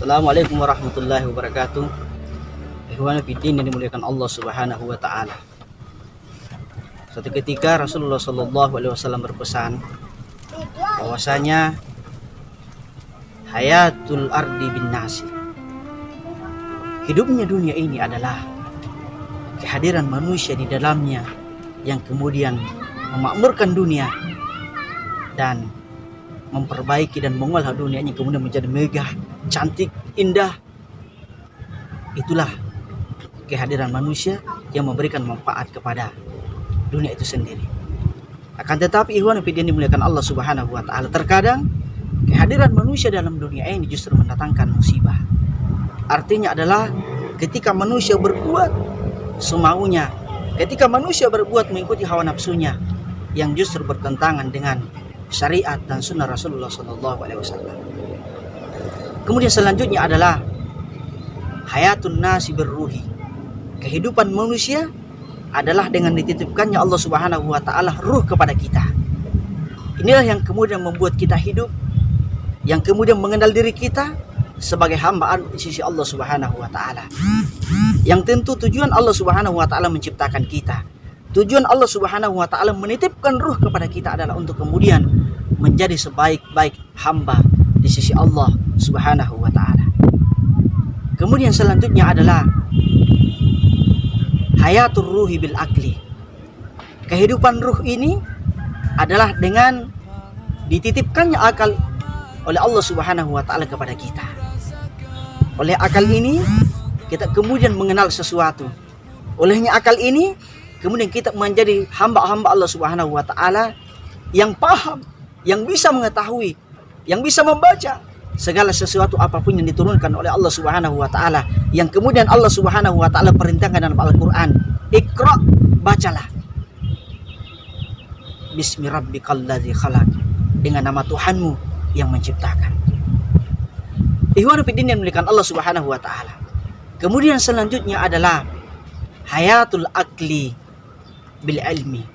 Assalamualaikum warahmatullahi wabarakatuh. Ikhwan fillah yang dimuliakan Allah Subhanahu wa taala. Suatu ketika Rasulullah sallallahu alaihi wasallam berpesan bahwasanya hayatul ardi bin nasi. Hidupnya dunia ini adalah kehadiran manusia di dalamnya yang kemudian memakmurkan dunia dan memperbaiki dan mengolah dunia ini kemudian menjadi megah, cantik, indah. Itulah kehadiran manusia yang memberikan manfaat kepada dunia itu sendiri. Akan tetapi ikhwan fillah yang dimuliakan Allah Subhanahu wa taala, terkadang kehadiran manusia dalam dunia ini justru mendatangkan musibah. Artinya adalah ketika manusia berbuat semaunya, ketika manusia berbuat mengikuti hawa nafsunya yang justru bertentangan dengan syariat dan sunnah Rasulullah SAW. Kemudian selanjutnya adalah hayatun nasi berruhi. Kehidupan manusia adalah dengan dititipkannya Allah Subhanahu wa taala ruh kepada kita. Inilah yang kemudian membuat kita hidup, yang kemudian mengenal diri kita sebagai hambaan di sisi Allah Subhanahu wa taala. Yang tentu tujuan Allah Subhanahu wa taala menciptakan kita, tujuan Allah Subhanahu wa taala menitipkan ruh kepada kita adalah untuk kemudian menjadi sebaik-baik hamba di sisi Allah Subhanahu wa taala. Kemudian selanjutnya adalah hayatur ruhi bil akli. Kehidupan ruh ini adalah dengan dititipkannya akal oleh Allah Subhanahu wa taala kepada kita. Oleh akal ini kita kemudian mengenal sesuatu. Olehnya akal ini kemudian kita menjadi hamba-hamba Allah Subhanahu wa taala yang paham, yang bisa mengetahui, yang bisa membaca segala sesuatu apapun yang diturunkan oleh Allah Subhanahu wa taala, yang kemudian Allah Subhanahu wa taala perintahkan dalam Al-Qur'an. Iqra, bacalah. Bismi rabbikal ladzi khalaq, dengan nama Tuhanmu yang menciptakan. Ikhwan fillah yang dimuliakan Allah Subhanahu wa taala. Kemudian selanjutnya adalah hayatul akli bil ilmi.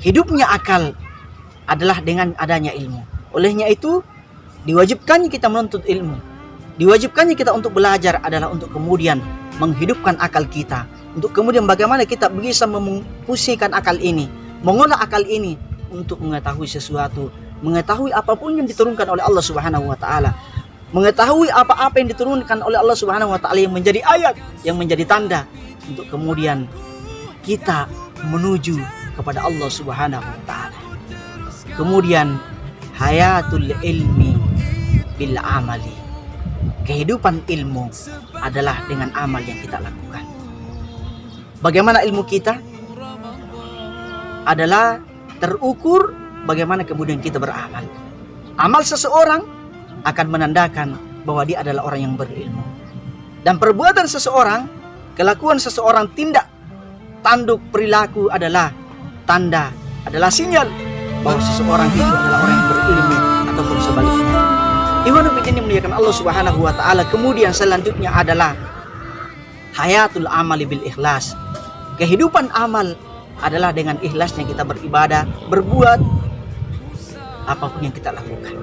Hidupnya akal adalah dengan adanya ilmu. Olehnya itu diwajibkannya kita menuntut ilmu, diwajibkannya kita untuk belajar adalah untuk kemudian menghidupkan akal kita, untuk kemudian bagaimana kita bisa memfungsikan akal ini, mengolah akal ini untuk mengetahui sesuatu, mengetahui apapun yang diturunkan oleh Allah Subhanahu wa taala, mengetahui apa-apa yang diturunkan oleh Allah Subhanahu wa taala yang menjadi ayat, yang menjadi tanda untuk kemudian kita menuju kepada Allah Subhanahu wa taala. Kemudian hayatul ilmi bil amali. Kehidupan ilmu adalah dengan amal yang kita lakukan. Bagaimana ilmu kita? Adalah terukur bagaimana kemudian kita beramal. Amal seseorang akan menandakan bahwa dia adalah orang yang berilmu. Dan perbuatan seseorang, kelakuan seseorang, tindak tanduk perilaku adalah tanda, adalah sinyal bahwa seseorang itu adalah orang yang berilmu ataupun sebaliknya. Ikhwan fillah yang dimuliakan Allah Subhanahu wa taala. Kemudian selanjutnya adalah hayatul amali bil ikhlas. Kehidupan amal adalah dengan ikhlasnya kita beribadah, berbuat apapun yang kita lakukan.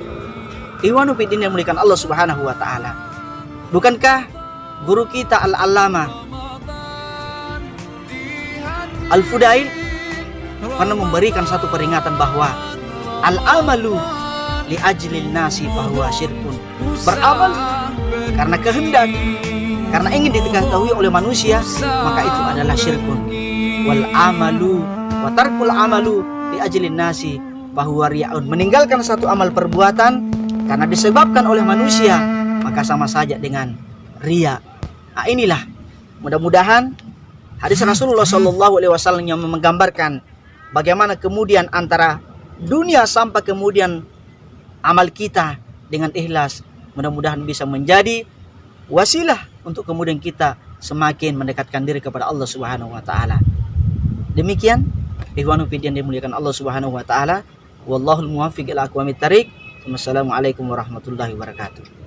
Ikhwan fillah yang dimuliakan Allah Subhanahu wa taala. Bukankah guru kita Al-Allamah Al-Fudail pernah memberikan satu peringatan bahwa al-amalu li ajlil nasi fahuwa syirkun. Beramal karena kehendak, karena ingin diketahui oleh manusia, maka itu adalah syirkun. Wal amalu wa tarkul amalu li ajlil nasi fahuwa riya'un. Meninggalkan satu amal perbuatan karena disebabkan oleh manusia, maka sama saja dengan riya. Nah, inilah mudah-mudahan hadis Rasulullah SAW yang menggambarkan bagaimana kemudian antara dunia sampai kemudian amal kita dengan ikhlas, mudah-mudahan bisa menjadi wasilah untuk kemudian kita semakin mendekatkan diri kepada Allah Subhanahu wa taala. Demikian ikhwanu fillah yang dimuliakan Allah Subhanahu wa taala. Wallahul muwaffiq ila aqwamit thariq. Wassalamualaikum warahmatullahi wabarakatuh.